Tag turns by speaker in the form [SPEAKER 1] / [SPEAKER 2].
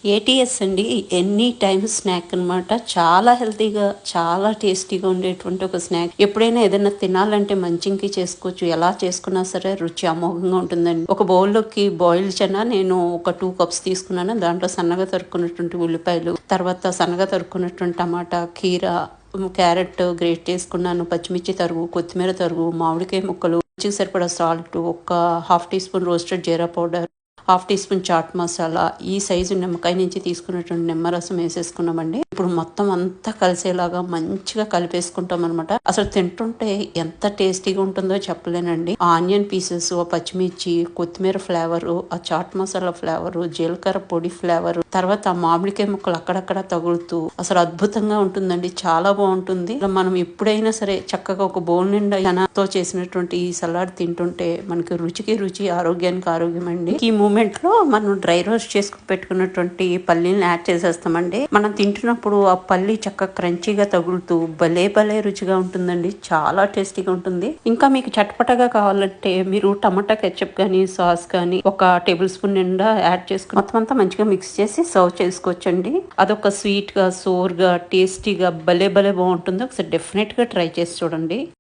[SPEAKER 1] ATS అండి. Any time snack అనమాట. చాలా హెల్తీగా, చాలా టేస్టీగా ఉండేటువంటి ఒక స్నాక్. ఎప్పుడైనా ఏదైనా తినాలంటే మంచింకి చేసుకోవచ్చు. ఎలా చేసుకున్నా సరే రుచి అమోఘంగా ఉంటుందండి. ఒక బౌల్లోకి బాయిల్ చెనా నేను ఒక 2 కప్స్ తీసుకున్నాను. దాంట్లో సన్నగా తరుక్కున్నటువంటి ఉల్లిపాయలు, తర్వాత సన్నగా తరుక్కున్నటువంటి టమాటా, కీర, క్యారెట్ గ్రేట్ చేసుకున్నాను, పచ్చిమిర్చి తరుగు, కొత్తిమీర తరుగు, మామిడికాయ ముక్కలు, రుచికి సరిపడా సాల్ట్, ఒక half teaspoon roasted jeera powder, half teaspoon chaat masala, ఈ సైజు నిమ్మకాయ నుంచి తీసుకున్నటువంటి నిమ్మరసం వేసేసుకున్నామండి. ఇప్పుడు మొత్తం అంతా కలిసేలాగా మంచిగా కలిపేసుకుంటాం అనమాట. అసలు తింటుంటే ఎంత టేస్టీగా ఉంటుందో చెప్పలేనండి. ఆనియన్ పీసెస్, పచ్చిమిర్చి, కొత్తిమీర ఫ్లేవరు, ఆ చాట్ మసాలా ఫ్లేవరు, జీలకర్ర పొడి ఫ్లేవరు, తర్వాత ఆ మామిడికాయ ముక్కలు అక్కడక్కడ తగులుతూ అసలు అద్భుతంగా ఉంటుందండి. చాలా బాగుంటుంది. మనం ఎప్పుడైనా సరే చక్కగా ఒక బౌల్ నిండా చనాతో చేసినటువంటి ఈ సలాడ్ తింటుంటే మనకి రుచికి రుచి, ఆరోగ్యానికి ఆరోగ్యం అండి. ఈ మూమెంట్ లో మనం డ్రై రోస్ట్ చేసుకుని పెట్టుకున్నటువంటి పల్లీలను యాడ్ చేసేస్తామండి. మనం తింటున్నప్పుడు ఆ పల్లి చక్కగా క్రంచీగా తగులుతూ భలే భలే రుచిగా ఉంటుందండి. చాలా టేస్టీగా ఉంటుంది. ఇంకా మీకు చటపటగా కావాలంటే మీరు టమాటా కెచప్ కానీ, సాస్ కానీ ఒక టేబుల్ స్పూన్ నిండా యాడ్ చేసుకుని మొత్తం అంతా మంచిగా మిక్స్ చేసి సర్వ్ చేసుకోవచ్చండి. అదొక స్వీట్ గా, సోర్ గా, టేస్టీగా భలే భలే బాగుంటుంది. ఒకసారి డెఫినెట్ గా ట్రై చేసి చూడండి.